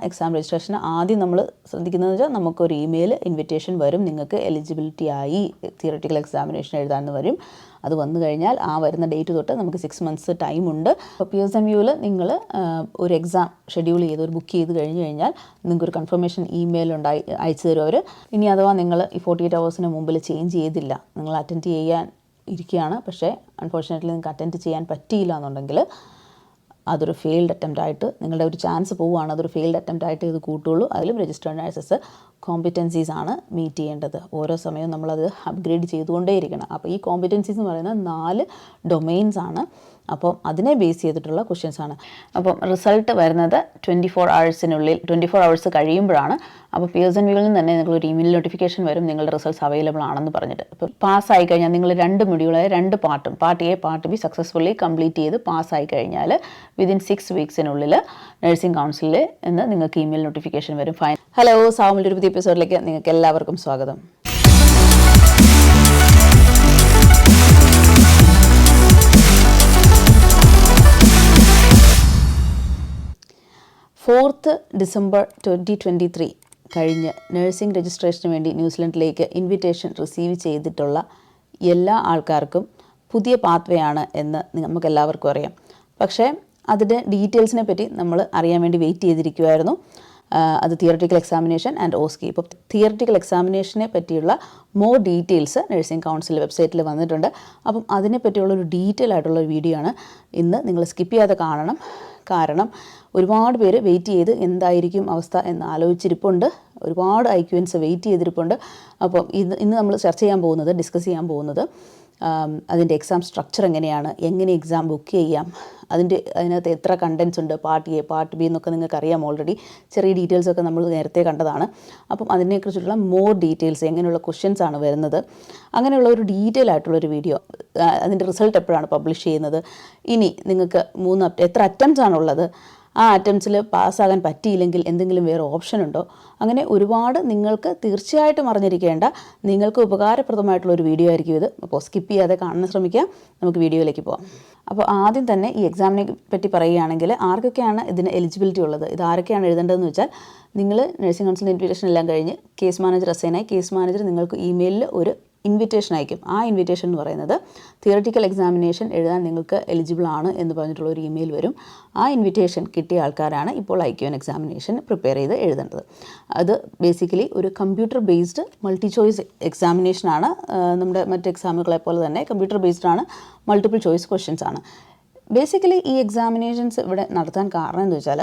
Exam registration ആദ്യം നമ്മൾ ശ്രദ്ധിക്കുന്നതെന്ന് വെച്ചാൽ നമുക്കൊരു ഇമെയിൽ ഇൻവിറ്റേഷൻ വരും, നിങ്ങൾക്ക് എലിജിബിലിറ്റി ആയി തിയററ്റിക്കൽ എക്സാമിനേഷൻ എഴുതാമെന്ന് വരും. അത് വന്നു കഴിഞ്ഞാൽ ആ വരുന്ന ഡേറ്റ് തൊട്ട് നമുക്ക് 6 months ടൈമുണ്ട്. അപ്പോൾ പിയേഴ്സൺ വ്യൂവിൽ നിങ്ങൾ ഒരു എക്സാം ഷെഡ്യൂൾ ചെയ്ത് ഒരു ബുക്ക് ചെയ്ത് കഴിഞ്ഞ് കഴിഞ്ഞാൽ നിങ്ങൾക്കൊരു കൺഫർമേഷൻ ഇമെയിൽ അയച്ചു തരും അവർ. ഇനി അഥവാ നിങ്ങൾ ഈ 48 hours മുമ്പിൽ ചേഞ്ച് ചെയ്തില്ല, നിങ്ങൾ അറ്റൻഡ് ചെയ്യാൻ ഇരിക്കുകയാണ്, പക്ഷേ അൺഫോർച്ചുനേറ്റ്ലി നിങ്ങൾക്ക് അറ്റൻഡ് ചെയ്യാൻ പറ്റിയില്ല എന്നുണ്ടെങ്കിൽ അതൊരു ഫെയിൽഡ് അറ്റംപ്റ്റ് ആയിട്ട് നിങ്ങളുടെ ഒരു ചാൻസ് പോവുകയാണ്. അതൊരു ഫെയിൽഡ് അറ്റംപ്റ്റ് ആയിട്ട് ഇത് കൂട്ടുള്ളൂ. അതിലും രജിസ്റ്റേർഡ് നഴ്സസ് കോമ്പിറ്റൻസീസ് ആണ് മീറ്റ് ചെയ്യേണ്ടത്. ഓരോ സമയവും നമ്മളത് അപ്ഗ്രേഡ് ചെയ്തുകൊണ്ടേയിരിക്കണം. അപ്പോൾ ഈ കോമ്പിറ്റൻസീസ് എന്ന് പറയുന്നത് 4 ഡൊമെയിൻസ് ആണ്. അപ്പോൾ അതിനെ ബേസ് ചെയ്തിട്ടുള്ള ക്വസ്റ്റ്യൻസ് ആണ്. അപ്പം റിസൾട്ട് വരുന്നത് 24 hours കഴിയുമ്പോഴാണ്. അപ്പോൾ പിയേഴ്സൺ വ്യൂവിൽ നിന്ന് തന്നെ നിങ്ങളൊരു ഇമെയിൽ നോട്ടിഫിക്കേഷൻ വരും, നിങ്ങളുടെ റിസൾട്ട്സ് അവൈലബിൾ ആണെന്ന് പറഞ്ഞിട്ട്. ഇപ്പോൾ പാസ്സായി കഴിഞ്ഞാൽ നിങ്ങൾ 2 മൊഡ്യൂളായ 2 പാർട്ടും part A part B successfully complete ചെയ്ത് പാസ്സായി കഴിഞ്ഞാൽ വിതിൻ 6 weeks നഴ്സിംഗ് കൗൺസിലിൽ നിന്ന് നിങ്ങൾക്ക് ഇമെയിൽ നോട്ടിഫിക്കേഷൻ വരും. ഫൈൻ. ഹലോ, സാവമിൻ്റെ ഒരു പുതിയ എപ്പിസോഡിലേക്ക് നിങ്ങൾക്ക് എല്ലാവർക്കും സ്വാഗതം. December 4, 2023 കഴിഞ്ഞ് നഴ്സിംഗ് രജിസ്ട്രേഷന് വേണ്ടി ന്യൂസിലൻഡിലേക്ക് ഇൻവിറ്റേഷൻ റിസീവ് ചെയ്തിട്ടുള്ള എല്ലാ ആൾക്കാർക്കും പുതിയ പാത്വേ ആണ് എന്ന് നമുക്കെല്ലാവർക്കും അറിയാം. പക്ഷേ അതിൻ്റെ ഡീറ്റെയിൽസിനെ പറ്റി നമ്മൾ അറിയാൻ വേണ്ടി വെയിറ്റ് ചെയ്തിരിക്കുമായിരുന്നു. അത് തിയററ്റിക്കൽ എക്സാമിനേഷൻ ആൻഡ് OSCE. ഇപ്പോൾ തിയററ്റിക്കൽ എക്സാമിനേഷനെ പറ്റിയുള്ള മോർ ഡീറ്റെയിൽസ് നഴ്സിംഗ് കൗൺസിൽ വെബ്സൈറ്റിൽ വന്നിട്ടുണ്ട്. അപ്പം അതിനെ പറ്റിയുള്ളൊരു ഡീറ്റെയിൽ ആയിട്ടുള്ളൊരു വീഡിയോ ആണ് ഇന്ന്. നിങ്ങൾ സ്കിപ്പ് ചെയ്യാതെ കാണണം. കാരണം ഒരുപാട് പേര് വെയിറ്റ് ചെയ്ത് എന്തായിരിക്കും അവസ്ഥ എന്ന് ആലോചിച്ചിരിപ്പുണ്ട്. ഒരുപാട് IQNs വെയിറ്റ് ചെയ്തിരിപ്പുണ്ട്. അപ്പം ഇന്ന് നമ്മൾ ഡിസ്കസ് ചെയ്യാൻ പോകുന്നത് അതിൻ്റെ എക്സാം സ്ട്രക്ചർ എങ്ങനെയാണ്, എങ്ങനെ എക്സാം ബുക്ക് ചെയ്യാം, അതിനകത്ത് എത്ര കണ്ടൻസ് ഉണ്ട്, പാർട്ട് എ പാർട്ട് ബി എന്നൊക്കെ നിങ്ങൾക്ക് അറിയാം ഓൾറെഡി. ചെറിയ ഡീറ്റെയിൽസൊക്കെ നമ്മൾ നേരത്തെ കണ്ടതാണ്. അപ്പം അതിനെക്കുറിച്ചുള്ള മോർ ഡീറ്റെയിൽസ്, എങ്ങനെയുള്ള ക്വസ്റ്റ്യൻസ് ആണ് വരുന്നത്, അങ്ങനെയുള്ള ഒരു ഡീറ്റെയിൽ ആയിട്ടുള്ളൊരു വീഡിയോ. അതിൻ്റെ റിസൾട്ട് എപ്പോഴാണ് പബ്ലിഷ് ചെയ്യുന്നത്, ഇനി നിങ്ങൾക്ക് എത്ര അറ്റംപ്റ്റ്സ് ആണുള്ളത്, ആ അറ്റംപ്റ്റ്സിൽ പാസ്സാകാൻ പറ്റിയില്ലെങ്കിൽ എന്തെങ്കിലും വേറെ ഓപ്ഷൻ ഉണ്ടോ, അങ്ങനെ ഒരുപാട് നിങ്ങൾക്ക് തീർച്ചയായിട്ടും അറിഞ്ഞിരിക്കേണ്ട, നിങ്ങൾക്ക് ഉപകാരപ്രദമായിട്ടുള്ളൊരു വീഡിയോ ആയിരിക്കും ഇത്. അപ്പോൾ സ്കിപ്പ് ചെയ്യാതെ കാണാൻ ശ്രമിക്കുക. നമുക്ക് വീഡിയോയിലേക്ക് പോകാം. അപ്പോൾ ആദ്യം തന്നെ ഈ എക്സാമിനെ പറ്റി പറയുകയാണെങ്കിൽ ആർക്കൊക്കെയാണ് ഇതിന് എലിജിബിലിറ്റി ഉള്ളത്, ഇത് ആരൊക്കെയാണ് എഴുതേണ്ടതെന്ന് വെച്ചാൽ, നിങ്ങൾ നഴ്സിംഗ് കൗൺസിലിൻ്റെ ഇൻവിറ്റേഷൻ എല്ലാം കഴിഞ്ഞ് കേസ് മാനേജർ അസൈനായി, കേസ് മാനേജർ നിങ്ങൾക്ക് ഇമെയിലിൽ ഒരു ഇൻവിറ്റേഷൻ അയക്കും. ആ ഇൻവിറ്റേഷൻ എന്ന് പറയുന്നത് തിയററ്റിക്കൽ എക്സാമിനേഷൻ എഴുതാൻ നിങ്ങൾക്ക് എലിജിബിൾ ആണ് എന്ന് പറഞ്ഞിട്ടുള്ള ഒരു ഇമെയിൽ വരും. ആ ഇൻവിറ്റേഷൻ കിട്ടിയ ആൾക്കാരാണ് ഇപ്പോൾ IQN എക്സാമിനേഷൻ പ്രിപ്പയർ ചെയ്ത് എഴുതേണ്ടത്. അത് ബേസിക്കലി ഒരു കമ്പ്യൂട്ടർ ബേസ്ഡ് മൾട്ടി ചോയ്സ് എക്സാമിനേഷനാണ്. നമ്മുടെ മറ്റ് എക്സാമുകളെ പോലെ തന്നെ കമ്പ്യൂട്ടർ ബേസ്ഡ് ആണ്, മൾട്ടിപ്പിൾ ചോയ്സ് ക്വസ്റ്റ്യൻസ് ആണ്. ബേസിക്കലി ഈ എക്സാമിനേഷൻസ് ഇവിടെ നടത്താൻ കാരണം എന്ന് വെച്ചാൽ,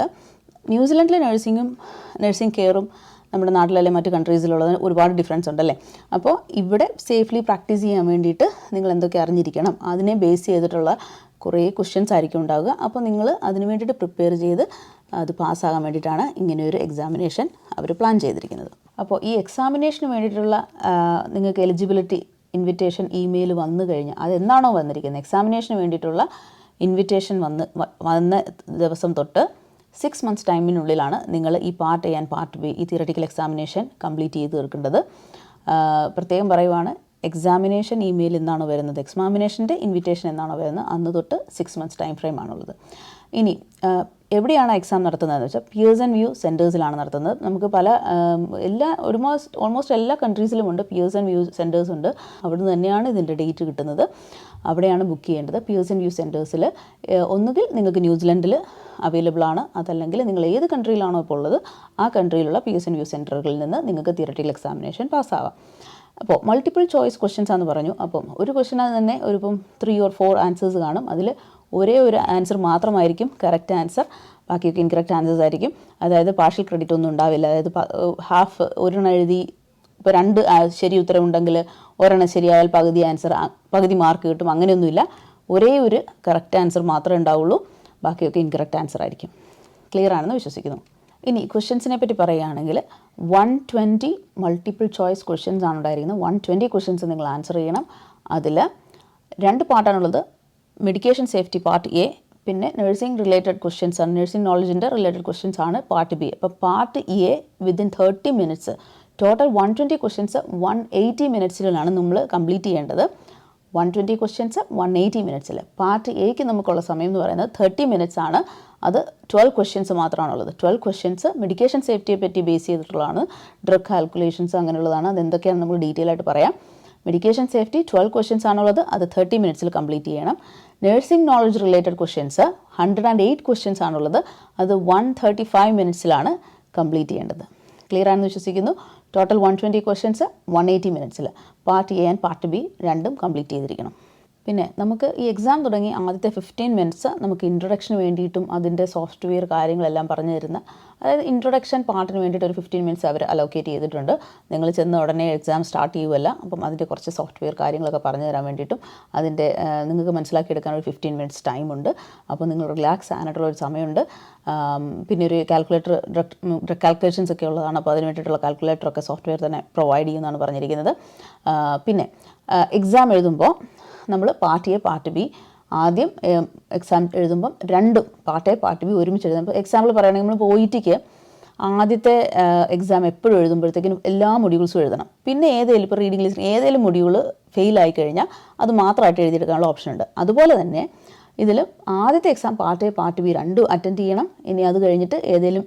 ന്യൂസിലൻഡിലെ നഴ്സിംഗ് കെയറും നമ്മുടെ നാട്ടിലെ മറ്റ് കൺട്രീസിലുള്ളത് ഒരുപാട് ഡിഫറൻസ് ഉണ്ടല്ലേ. അപ്പോൾ ഇവിടെ സേഫ്ലി പ്രാക്ടീസ് ചെയ്യാൻ വേണ്ടിയിട്ട് നിങ്ങൾ എന്തൊക്കെ അറിഞ്ഞിരിക്കണം, അതിനെ ബേസ് ചെയ്തിട്ടുള്ള കുറേ ക്വസ്റ്റ്യൻസ് ആയിരിക്കും ഉണ്ടാവുക. അപ്പോൾ നിങ്ങൾ അതിന് വേണ്ടിയിട്ട് പ്രിപ്പയർ ചെയ്ത് അത് പാസ്സാകാൻ വേണ്ടിയിട്ടാണ് ഇങ്ങനെയൊരു എക്സാമിനേഷൻ അവർ പ്ലാൻ ചെയ്തിരിക്കുന്നത്. അപ്പോൾ ഈ എക്സാമിനേഷന് വേണ്ടിയിട്ടുള്ള നിങ്ങൾക്ക് എലിജിബിലിറ്റി ഇൻവിറ്റേഷൻ ഇമെയിൽ വന്നു കഴിഞ്ഞാൽ, അതെന്താണോ വന്നിരിക്കുന്നത്, എക്സാമിനേഷന് വേണ്ടിയിട്ടുള്ള ഇൻവിറ്റേഷൻ വന്ന ദിവസം തൊട്ട് 6 months ടൈമിനുള്ളിലാണ് നിങ്ങൾ ഈ part A and part B ഈ തിയററ്റിക്കൽ എക്സാമിനേഷൻ കംപ്ലീറ്റ് ചെയ്ത് തീർക്കേണ്ടത്. പ്രത്യേകം പറയുവാണ്, എക്സാമിനേഷൻ ഇമെയിൽ എന്നാണോ വരുന്നത്, എക്സാമിനേഷൻ്റെ ഇൻവിറ്റേഷൻ എന്നാണോ വരുന്നത്, അന്ന് തൊട്ട് 6 months ടൈം ഫ്രെയിം ആണുള്ളത്. ഇനി എവിടെയാണ് എക്സാം നടത്തുന്നതെന്ന് വെച്ചാൽ, പിയേഴ്സൺ വ്യൂ സെൻറ്റേഴ്സിലാണ് നടത്തുന്നത്. നമുക്ക് ഓൾമോസ്റ്റ് എല്ലാ കൺട്രീസിലും ഉണ്ട് പിയേഴ്സൺ വ്യൂ സെൻറ്റേഴ്സ് ഉണ്ട്. അവിടെ തന്നെയാണ് ഇതിൻ്റെ ഡേറ്റ് കിട്ടുന്നത്. അവിടെയാണ് ബുക്ക് ചെയ്യേണ്ടത്. പിയേഴ്സൺ വ്യൂ സെൻറ്റേഴ്സിൽ ഒന്നുകിൽ നിങ്ങൾക്ക് ന്യൂസിലൻഡിൽ അവൈലബിൾ ആണ്, അതല്ലെങ്കിൽ നിങ്ങൾ ഏത് കൺട്രിയിലാണോ ഇപ്പോൾ ഉള്ളത് ആ കൺട്രിയിലുള്ള പിയേഴ്സൺ വ്യൂ സെൻറ്ററുകളിൽ നിന്ന് നിങ്ങൾക്ക് തിയററ്റിക്കൽ എക്സാമിനേഷൻ പാസ്സാവാം. അപ്പോൾ മൾട്ടിപ്പിൾ ചോയ്സ് ക്വസ്റ്റ്യൻസ് ആണെന്ന് പറഞ്ഞു. അപ്പം ഒരു ക്വസ്റ്റ്യന് തന്നെ 3 or 4 ആൻസേഴ്സ് കാണും. അതിൽ ഒരേ ഒരു ആൻസർ മാത്രമായിരിക്കും കറക്റ്റ് ആൻസർ, ബാക്കിയൊക്കെ ഇൻകറക്റ്റ് ആൻസേഴ്സ് ആയിരിക്കും. അതായത് പാർഷ്യൽ ക്രെഡിറ്റ് ഒന്നും ഉണ്ടാവില്ല. അതായത് ഒരെണ്ണം എഴുതി ഇപ്പോൾ 2 ശരി ഉത്തരം ഉണ്ടെങ്കിൽ ഒരെണ്ണം ശരിയായാൽ പകുതി മാർക്ക് കിട്ടും, അങ്ങനെയൊന്നുമില്ല. ഒരേ ഒരു കറക്റ്റ് ആൻസർ മാത്രമേ ഉണ്ടാവുള്ളൂ, ബാക്കിയൊക്കെ ഇൻകറക്റ്റ് ആൻസർ ആയിരിക്കും. ക്ലിയർ ആണെന്ന് വിശ്വസിക്കുന്നു. ഇനി ക്വസ്റ്റ്യൻസിനെ പറ്റി പറയുകയാണെങ്കിൽ 120 മൾട്ടിപ്പിൾ ചോയ്സ് ക്വസ്റ്റ്യൻസ് ആണ് ഉണ്ടായിരിക്കുന്നത്. 120 ക്വസ്റ്റ്യൻസ് നിങ്ങൾ ആൻസർ ചെയ്യണം. അതിൽ 2 പാർട്ടാണുള്ളത്. മെഡിക്കേഷൻ സേഫ്റ്റി പാർട്ട് എ, പിന്നെ നഴ്സിംഗ് റിലേറ്റഡ് ക്വസ്റ്റ്യൻസ് ആണ്, നഴ്സിംഗ് നോളജിൻ്റെ റിലേറ്റഡ് ക്വസ്റ്റ്യൻസ് ആണ് പാർട്ട് ബി. അപ്പോൾ part A within 30 minutes, total 120 questions 180 minutesലാണ് നമ്മൾ കംപ്ലീറ്റ് ചെയ്യേണ്ടത്. 120 ക്വസ്റ്റ്യൻസ് 180 minutesൽ. പാർട്ട് എക്ക് നമുക്കുള്ള സമയം എന്ന് പറയുന്നത് 30 minutes ആണ്. അത് 12 ക്വസ്റ്റ്യൻസ് മാത്രമാണുള്ളത്. 12 ക്വസ്റ്റ്യൻസ് മെഡിക്കേഷൻ സേഫ്റ്റിയെ പറ്റി ബേസ് ചെയ്തിട്ടുള്ളതാണ്. Drug calculations അങ്ങനെയുള്ളതാണ്. അതെന്തൊക്കെയാണ് നമ്മൾ ഡീറ്റെയിൽ ആയിട്ട് പറയാം. മെഡിക്കേഷൻ സേഫ്റ്റി 12 ക്വസ്റ്റ്യൻസ് ആണുള്ളത്. അത് 30 മിനിറ്റ്സിൽ കംപ്ലീറ്റ് ചെയ്യണം. Nursing knowledge related questions 108 questions ആണുള്ളത്. അത് 135 മിനിറ്റ്സിലാണ് കംപ്ലീറ്റ് ചെയ്യേണ്ടത്. ക്ലിയർ ആണെന്ന് വിശ്വസിക്കുന്നു. ടോട്ടൽ 120 ക്വസ്റ്റ്യൻസ് 180 മിനിറ്റ്സിൽ. Part A and part B രണ്ടും കംപ്ലീറ്റ് ചെയ്തിരിക്കണം. പിന്നെ നമുക്ക് ഈ എക്സാം തുടങ്ങി ആദ്യത്തെ 15 മിനിറ്റ്സ് നമുക്ക് ഇൻട്രൊഡക്ഷന് വേണ്ടിയിട്ടും അതിൻ്റെ സോഫ്റ്റ്വെയർ കാര്യങ്ങളെല്ലാം പറഞ്ഞു തരുന്ന, അതായത് ഇൻട്രൊഡക്ഷൻ പാർട്ടിന് വേണ്ടിയിട്ട് ഒരു 15 മിനിറ്റ്സ് അവർ അലോക്കേറ്റ് ചെയ്തിട്ടുണ്ട്. നിങ്ങൾ ചെന്ന ഉടനെ എക്സാം സ്റ്റാർട്ട് ചെയ്യുമല്ല. അപ്പം അതിൻ്റെ കുറച്ച് സോഫ്റ്റ്വെയർ കാര്യങ്ങളൊക്കെ പറഞ്ഞു തരാൻ വേണ്ടിയിട്ടും അതിൻ്റെ നിങ്ങൾക്ക് മനസ്സിലാക്കിയെടുക്കാൻ ഒരു 15 മിനിറ്റ്സ് ടൈമുണ്ട്. അപ്പോൾ നിങ്ങൾ റിലാക്സ് ആയിട്ടുള്ള ഒരു സമയമുണ്ട്. പിന്നെ ഒരു കാൽക്കുലേറ്റർ, ഡ്രഗ് കാൽക്കുലേഷൻസ് ഒക്കെ ഉള്ളതാണ്. അപ്പോൾ അതിന് വേണ്ടിയിട്ടുള്ള കാൽക്കുലേറ്ററൊക്കെ സോഫ്റ്റ്വെയർ തന്നെ പ്രൊവൈഡ് ചെയ്യുമെന്നാണ് പറഞ്ഞിരിക്കുന്നത്. പിന്നെ എക്സാം എഴുതുമ്പോൾ നമ്മൾ പാർട്ട് എ പാർട്ട് ബി ആദ്യം എക്സാം എഴുതുമ്പം രണ്ടും പാർട്ട് എ പാർട്ട് ബി ഒരുമിച്ച് എഴുതാം. ഇപ്പോൾ എക്സാമ്പിൾ പറയുകയാണെങ്കിൽ നമ്മൾ ഒ-ഇ-ടിക്ക് ആദ്യത്തെ എക്സാം എപ്പോഴും എഴുതുമ്പോഴത്തേക്കിനും എല്ലാ മൊഡ്യൂൾസും എഴുതണം. പിന്നെ ഏതെങ്കിലും ഇപ്പോൾ റീഡിംഗ് ലിസ്റ്റ് ഏതെങ്കിലും മൊഡ്യൂൾ ഫെയിലായി കഴിഞ്ഞാൽ അത് മാത്രമായിട്ട് എഴുതിയെടുക്കാനുള്ള ഓപ്ഷൻ ഉണ്ട്. അതുപോലെ തന്നെ ഇതിൽ ആദ്യത്തെ exam part A part B രണ്ടും അറ്റൻഡ് ചെയ്യണം. ഇനി അത് കഴിഞ്ഞിട്ട് ഏതെങ്കിലും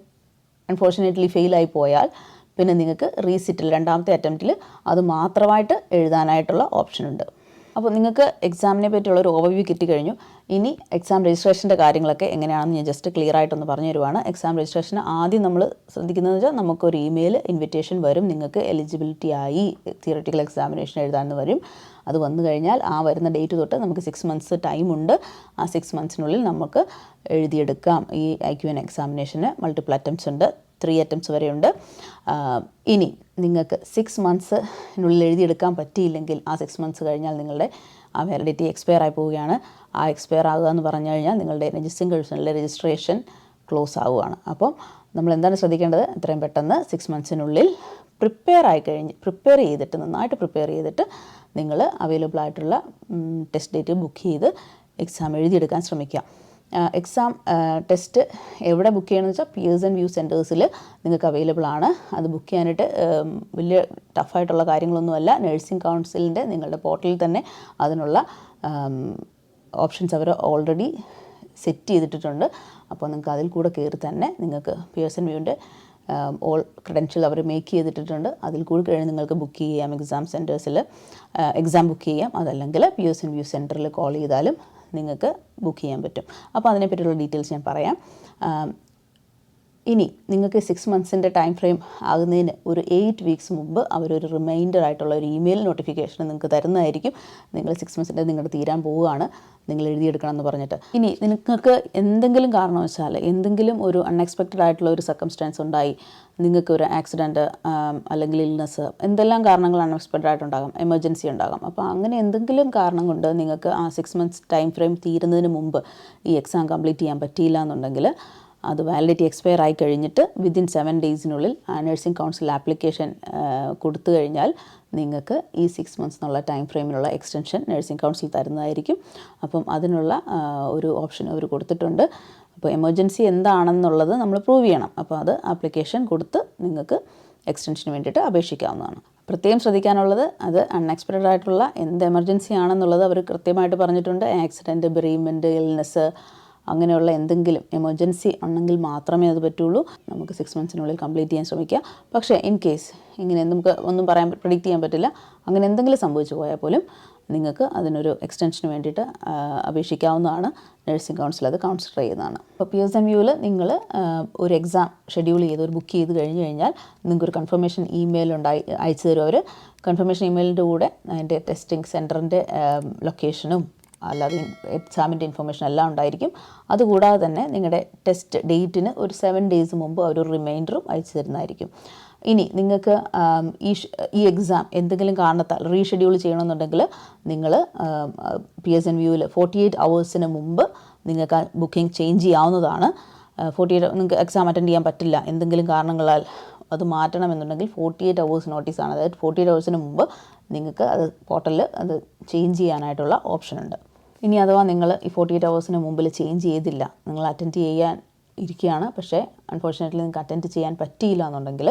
അൺഫോർച്ചുനേറ്റ്ലി ഫെയിലായി പോയാൽ പിന്നെ നിങ്ങൾക്ക് റീസിറ്റിൽ രണ്ടാമത്തെ അറ്റംപ്റ്റിൽ അത് മാത്രമായിട്ട് എഴുതാനായിട്ടുള്ള ഓപ്ഷനുണ്ട്. അപ്പോൾ നിങ്ങൾക്ക് എക്സാമിനെ പറ്റിയുള്ളൊരു ഓവർവ്യൂ കിട്ടിക്കഴിഞ്ഞു. ഇനി എക്സാം രജിസ്ട്രേഷൻ്റെ കാര്യങ്ങളൊക്കെ എങ്ങനെയാണെന്ന് ഞാൻ ജസ്റ്റ് ക്ലിയർ ആയിട്ടൊന്ന് പറഞ്ഞു തരുവാണ്. എക്സാം രജിസ്ട്രേഷന് ആദ്യം നമ്മൾ ശ്രദ്ധിക്കുന്നതെന്ന് വെച്ചാൽ നമുക്കൊരു ഇമെയിൽ ഇൻവിറ്റേഷൻ വരും. നിങ്ങൾക്ക് എലിജിബിലിറ്റി ആയി തിയററ്റിക്കൽ എക്സാമിനേഷൻ എഴുതാമെന്ന് വരും. അത് വന്നു കഴിഞ്ഞാൽ ആ വരുന്ന ഡേറ്റ് തൊട്ട് നമുക്ക് 6 മന്ത്സ് ടൈമുണ്ട്. ആ 6 മന്ത്സിനുള്ളിൽ നമുക്ക് എഴുതിയെടുക്കാം. ഈ IQN എക്സാമിനേഷന് മൾട്ടിപ്പിൾ അറ്റംപ്റ്റ്സ് ഉണ്ട്. 3 അറ്റംപ്റ്റ്സ് വരെയുണ്ട്. ഇനി നിങ്ങൾക്ക് 6 മന്ത്സിനുള്ളിൽ എഴുതിയെടുക്കാൻ പറ്റിയില്ലെങ്കിൽ ആ 6 മന്ത്സ് കഴിഞ്ഞാൽ നിങ്ങളുടെ ആ വാലിഡിറ്റി എക്സ്പയർ ആയി പോവുകയാണ്. ആ എക്സ്പയർ ആകുക എന്ന് പറഞ്ഞു കഴിഞ്ഞാൽ നിങ്ങളുടെ സിംഗിൾ രജിസ്ട്രേഷൻ ക്ലോസ് ആവുകയാണ്. അപ്പം നമ്മൾ എന്താണ് ശ്രദ്ധിക്കേണ്ടത്? എത്രയും പെട്ടെന്ന് 6 മന്ത്സിനുള്ളിൽ പ്രിപ്പയർ ചെയ്തിട്ട് നന്നായിട്ട് പ്രിപ്പയർ ചെയ്തിട്ട് നിങ്ങൾ അവൈലബിൾ ആയിട്ടുള്ള ടെസ്റ്റ് ഡേറ്റ് ബുക്ക് ചെയ്ത് എക്സാം എഴുതിയെടുക്കാൻ ശ്രമിക്കുക. എക്സാം ടെസ്റ്റ് എവിടെ ബുക്ക് ചെയ്യണമെന്ന് വെച്ചാൽ പിയേഴ്സൺ വ്യൂ സെൻറ്റേഴ്സിൽ നിങ്ങൾക്ക് അവൈലബിൾ ആണ്. അത് ബുക്ക് ചെയ്യാനായിട്ട് വലിയ ടഫായിട്ടുള്ള കാര്യങ്ങളൊന്നുമല്ല. നഴ്സിംഗ് കൗൺസിലിൻ്റെ നിങ്ങളുടെ പോർട്ടലിൽ തന്നെ അതിനുള്ള ഓപ്ഷൻസ് അവർ ഓൾറെഡി സെറ്റ് ചെയ്തിട്ടുണ്ട്. അപ്പോൾ നിങ്ങൾക്ക് അതിൽ കൂടെ കയറി തന്നെ നിങ്ങൾക്ക് പിയേഴ്സൺ വ്യൂവിൻ്റെ ഓൾ ക്രെഡൻഷ്യൽ അവർ മേക്ക് ചെയ്തിട്ടുണ്ട്. അതിൽ കൂടി കഴിഞ്ഞ് നിങ്ങൾക്ക് ബുക്ക് ചെയ്യാം. എക്സാം സെൻറ്റേഴ്സിൽ എക്സാം ബുക്ക് ചെയ്യാം. അതല്ലെങ്കിൽ പിയേഴ്സൺ വ്യൂ സെൻറ്ററിൽ കോൾ ചെയ്താലും നിങ്ങൾക്ക് ബുക്ക് ചെയ്യാൻ പറ്റും. അപ്പോൾ അതിനെപ്പറ്റിയുള്ള ഡീറ്റെയിൽസ് ഞാൻ പറയാം. ഇനി നിങ്ങൾക്ക് 6 മന്ത്സിൻ്റെ ടൈം ഫ്രെയിം ആകുന്നതിന് ഒരു 8 വീക്സ് മുമ്പ് അവരൊരു റിമൈൻഡർ ആയിട്ടുള്ള ഒരു ഇമെയിൽ നോട്ടിഫിക്കേഷൻ നിങ്ങൾക്ക് തരുന്നതായിരിക്കും. നിങ്ങൾ 6 മന്ത്സിൻ്റെ നിങ്ങളുടെ തീരാൻ പോവുകയാണ്, നിങ്ങൾ എഴുതിയെടുക്കണം എന്ന് പറഞ്ഞിട്ട്. ഇനി നിങ്ങൾക്ക് എന്തെങ്കിലും കാരണവശാൽ എന്തെങ്കിലും ഒരു അൺഎക്സ്പെക്റ്റഡ് ആയിട്ടുള്ള ഒരു സർക്കംസ്റ്റാൻസ് ഉണ്ടായി, നിങ്ങൾക്ക് ഒരു ആക്സിഡൻറ്റ് അല്ലെങ്കിൽ ഇൽനെസ്, എന്തെല്ലാം കാരണങ്ങൾ അൺഎക്സ്പെക്റ്റഡ് ആയിട്ടുണ്ടാകാം, എമർജൻസി ഉണ്ടാകാം. അപ്പോൾ അങ്ങനെ എന്തെങ്കിലും കാരണം കൊണ്ട് നിങ്ങൾക്ക് ആ 6 മന്ത്സ് ടൈം ഫ്രെയിം തീരുന്നതിന് മുമ്പ് ഈ എക്സാം കംപ്ലീറ്റ് ചെയ്യാൻ പറ്റിയില്ല എന്നുണ്ടെങ്കിൽ അത് വാലിഡിറ്റി എക്സ്പയർ ആയി കഴിഞ്ഞിട്ട് വിതിൻ 7 ഡേയ്സിനുള്ളിൽ നഴ്സിംഗ് കൗൺസിൽ ആപ്ലിക്കേഷൻ കൊടുത്തു കഴിഞ്ഞാൽ നിങ്ങൾക്ക് ഈ 6 മന്ത്സ് എന്നുള്ള ടൈം ഫ്രെയിമിലുള്ള എക്സ്റ്റൻഷൻ നഴ്സിംഗ് കൗൺസിൽ തരുന്നതായിരിക്കും. അപ്പം അതിനുള്ള ഒരു ഓപ്ഷൻ അവർ കൊടുത്തിട്ടുണ്ട്. അപ്പോൾ എമർജൻസി എന്താണെന്നുള്ളത് നമ്മൾ പ്രൂവ് ചെയ്യണം. അപ്പോൾ അത് ആപ്ലിക്കേഷൻ കൊടുത്ത് നിങ്ങൾക്ക് എക്സ്റ്റൻഷന് വേണ്ടിയിട്ട് അപേക്ഷിക്കാവുന്നതാണ്. പ്രത്യേകം ശ്രദ്ധിക്കാനുള്ളത് അത് അൺഎക്സ്പെക്റ്റഡ് ആയിട്ടുള്ള എന്ത് എമർജൻസി ആണെന്നുള്ളത് അവർ കൃത്യമായിട്ട് പറഞ്ഞിട്ടുണ്ട്. ആക്സിഡൻറ്റ്, ബെറീമെൻറ്റ്, ഇൽനെസ് അങ്ങനെയുള്ള എന്തെങ്കിലും എമർജൻസി ഉണ്ടെങ്കിൽ മാത്രമേ അത് പറ്റുള്ളൂ. നമുക്ക് 6 മന്ത്സിനുള്ളിൽ കംപ്ലീറ്റ് ചെയ്യാൻ ശ്രമിക്കുക. പക്ഷേ ഇൻ കേസ് ഇങ്ങനെ നമുക്ക് ഒന്നും പ്രെഡിക്റ്റ് ചെയ്യാൻ പറ്റില്ല, അങ്ങനെ എന്തെങ്കിലും സംഭവിച്ചു പോയാൽ പോലും നിങ്ങൾക്ക് അതിനൊരു എക്സ്റ്റൻഷന് വേണ്ടിയിട്ട് അപേക്ഷിക്കാവുന്നതാണ്. നഴ്സിംഗ് കൗൺസിൽ അത് കൺസിഡർ ചെയ്യുന്നതാണ്. അപ്പോൾ പിയേഴ്സൺ വ്യൂവിൽ നിങ്ങൾ ഒരു എക്സാം ഷെഡ്യൂൾ ചെയ്ത് ഒരു ബുക്ക് ചെയ്ത് കഴിഞ്ഞ് കഴിഞ്ഞാൽ നിങ്ങൾക്കൊരു കൺഫർമേഷൻ ഇമെയിൽ അയച്ചു തരും അവർ. കൺഫർമേഷൻ ഇമെയിലിൻ്റെ കൂടെ അതിൻ്റെ ടെസ്റ്റിംഗ് സെൻറ്ററിൻ്റെ ലൊക്കേഷനും അല്ലാതെ എക്സാമിൻ്റെ ഇൻഫർമേഷൻ എല്ലാം ഉണ്ടായിരിക്കും. അതുകൂടാതെ തന്നെ നിങ്ങളുടെ ടെസ്റ്റ് ഡേറ്റിന് ഒരു 7 ഡേയ്സ് മുമ്പ് അവർ ഒരു റിമൈൻഡറും അയച്ചു തരുന്നതായിരിക്കും. ഇനി നിങ്ങൾക്ക് ഈ എക്സാം എന്തെങ്കിലും കാരണത്താൽ റീഷെഡ്യൂൾ ചെയ്യണമെന്നുണ്ടെങ്കിൽ നിങ്ങൾ പിയേഴ്സൺ വ്യൂവിൽ 48 അവേഴ്സിന് മുമ്പ് നിങ്ങൾക്ക് ബുക്കിംഗ് ചേഞ്ച് ചെയ്യാവുന്നതാണ്. 48 നിങ്ങൾക്ക് എക്സാം അറ്റൻഡ് ചെയ്യാൻ പറ്റില്ല, എന്തെങ്കിലും കാരണങ്ങളാൽ അത് മാറ്റണമെന്നുണ്ടെങ്കിൽ 48 അവേഴ്സ് നോട്ടീസാണ്. അതായത് 48 അവേഴ്സിന് മുമ്പ് നിങ്ങൾക്ക് അത് പോർട്ടലിൽ അത് ചേഞ്ച് ചെയ്യാനായിട്ടുള്ള ഓപ്ഷനുണ്ട്. ഇനി അഥവാ നിങ്ങൾ ഈ 48 അവേഴ്സിന് മുമ്പിൽ ചേഞ്ച് ചെയ്തില്ല, നിങ്ങൾ അറ്റൻഡ് ചെയ്യാൻ ഇരിക്കുകയാണ്, പക്ഷേ അൺഫോർച്ചുനേറ്റ്ലി നിങ്ങൾക്ക് അറ്റൻഡ് ചെയ്യാൻ പറ്റിയില്ല എന്നുണ്ടെങ്കിൽ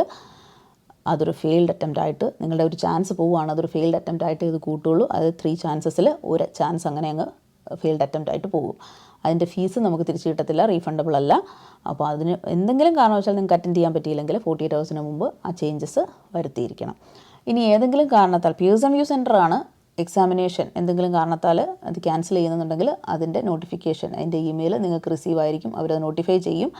അതൊരു ഫെയിൽഡ് അറ്റംപ്റ്റ് ആയിട്ട് നിങ്ങളുടെ ഒരു ചാൻസ് പോവുകയാണ്. അതൊരു ഫെയിൽഡ് അറ്റംപ്റ്റ് ആയിട്ട് ഇത് കൂട്ടുള്ളൂ. അത് 3 ചാൻസസിൽ ഒരു ചാൻസ് അങ്ങനെ അങ്ങ് ഫെയിൽഡ് അറ്റംപ്റ്റ് ആയിട്ട് പോകും. അതിൻ്റെ ഫീസ് നമുക്ക് തിരിച്ച് കിട്ടത്തില്ല, റീഫണ്ടബിൾ അല്ല. അപ്പോൾ അതിന് എന്തെങ്കിലും കാരണവശാൽ നിങ്ങൾക്ക് അറ്റൻഡ് ചെയ്യാൻ പറ്റിയില്ലെങ്കിൽ 48 ഹവേഴ്സിന് മുമ്പ് ആ ചേഞ്ചസ് വരുത്തിയിരിക്കണം. ഇനി ഏതെങ്കിലും കാരണത്താൽ പിയേഴ്സൺ വ്യൂ സെൻറ്ററാണ് എക്സാമിനേഷൻ എന്തെങ്കിലും കാരണത്താൽ അത് ക്യാൻസൽ ചെയ്യുന്നുണ്ടെങ്കിൽ അതിൻ്റെ നോട്ടിഫിക്കേഷൻ, അതിൻ്റെ ഇമെയിൽ നിങ്ങൾക്ക് റിസീവ് ആയിരിക്കും, അവരത് നോട്ടിഫൈ ചെയ്യും.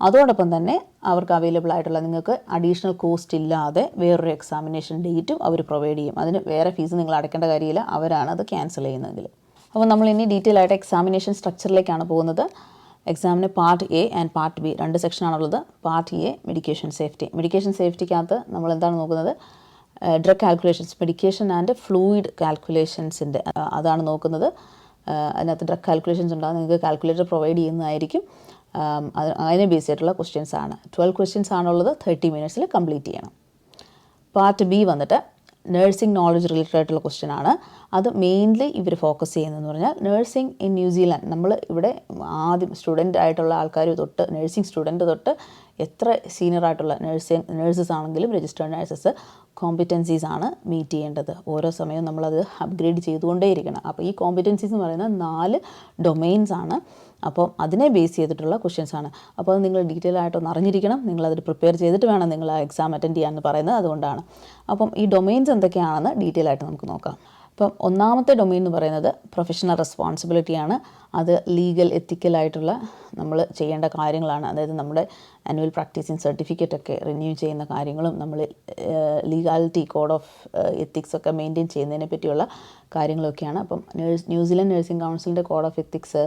അതോടൊപ്പം തന്നെ അവർക്ക് അവൈലബിൾ ആയിട്ടുള്ള നിങ്ങൾക്ക് അഡീഷണൽ കോസ്റ്റ് ഇല്ലാതെ വേറൊരു എക്സാമിനേഷൻ ഡേറ്റും അവർ പ്രൊവൈഡ് ചെയ്യും. അതിന് വേറെ ഫീസ് നിങ്ങൾ അടയ്ക്കേണ്ട കാര്യമില്ല, അവരാണ് അത് ക്യാൻസൽ ചെയ്യുന്നതെങ്കിൽ. അപ്പോൾ നമ്മൾ ഇനി ഡീറ്റെയിൽ ആയിട്ട് എക്സാമിനേഷൻ സ്ട്രക്ചറിലേക്കാണ് പോകുന്നത്. എക്സാമിന് part A and part B 2 സെക്ഷനാണുള്ളത്. Part A medication safety. Medication സേഫ്റ്റിക്കകത്ത് നമ്മൾ എന്താണ് നോക്കുന്നത്? Drug calculations, medication and fluid കാൽക്കുലേഷൻസിൻ്റെ അതാണ് നോക്കുന്നത്. അതിനകത്ത് ഡ്രഗ് കാൽക്കുലേഷൻസ് ഉണ്ടാകും, നിങ്ങൾക്ക് കാൽക്കുലേറ്റർ പ്രൊവൈഡ് ചെയ്യുന്നതായിരിക്കും. അതിനെ ബേസ് ചെയ്തിട്ടുള്ള ക്വസ്റ്റ്യൻസ് ആണ്. 12 ക്വസ്റ്റ്യൻസ് ആണുള്ളത്, 30 മിനിറ്റ്സിൽ കംപ്ലീറ്റ് ചെയ്യണം. പാർട്ട് ബി വന്നിട്ട് നഴ്സിംഗ് നോളജ് റിലേറ്റഡ് ആയിട്ടുള്ള ക്വസ്റ്റ്യൻ ആണ്. അത് മെയിൻലി ഇവർ ഫോക്കസ് ചെയ്യുന്നതെന്ന് പറഞ്ഞാൽ നഴ്സിംഗ് ഇൻ ന്യൂസിലാൻഡ്. നമ്മൾ ഇവിടെ ആദ്യം സ്റ്റുഡൻ്റ് ആയിട്ടുള്ള ആൾക്കാർ തൊട്ട് നഴ്സിംഗ് സ്റ്റുഡൻറ്റ് തൊട്ട് എത്ര സീനിയർ ആയിട്ടുള്ള നഴ്സസ് ആണെങ്കിലും രജിസ്റ്റേർഡ് നഴ്സസ് കോമ്പിറ്റൻസീസ് ആണ് മീറ്റ് ചെയ്യേണ്ടത്. ഓരോ സമയവും നമ്മളത് അപ്ഗ്രേഡ് ചെയ്തുകൊണ്ടേയിരിക്കണം. അപ്പോൾ ഈ കോമ്പിറ്റൻസീസ് എന്ന് പറയുന്നത് 4 ഡൊമെയിൻസ് ആണ്. അപ്പം അതിനെ ബേസ് ചെയ്തിട്ടുള്ള ക്വസ്റ്റ്യൻസ് ആണ്. അപ്പോൾ അത് നിങ്ങൾ ഡീറ്റെയിൽ ആയിട്ടൊന്ന് അറിഞ്ഞിരിക്കണം. നിങ്ങളത് പ്രിപ്പയർ ചെയ്തിട്ട് വേണം നിങ്ങൾ ആ എക്സാം അറ്റൻഡ് ചെയ്യാമെന്ന് പറയുന്നത് അതുകൊണ്ടാണ്. അപ്പം ഈ ഡൊമെയിൻസ് എന്തൊക്കെയാണെന്ന് ഡീറ്റെയിൽ ആയിട്ട് നമുക്ക് നോക്കാം. അപ്പം ഒന്നാമത്തെ ഡൊമെയിൻ എന്ന് പറയുന്നത് പ്രൊഫഷണൽ റെസ്പോൺസിബിലിറ്റിയാണ്. അത് ലീഗൽ എത്തിക്കലായിട്ടുള്ള നമ്മൾ ചെയ്യേണ്ട കാര്യങ്ങളാണ്. അതായത് നമ്മുടെ ആനുവൽ പ്രാക്ടീസിങ് സർട്ടിഫിക്കറ്റ് ഒക്കെ റിന്യൂ ചെയ്യുന്ന കാര്യങ്ങളും നമ്മൾ ലീഗാലിറ്റി കോഡ് ഓഫ് എത്തിക്സ് ഒക്കെ മെയിൻറ്റെയിൻ ചെയ്യുന്നതിനെ പറ്റിയുള്ള കാര്യങ്ങളൊക്കെയാണ്. അപ്പം ന്യൂസിലൻഡ് നഴ്സിംഗ് കൗൺസിലിൻ്റെ code of ethics,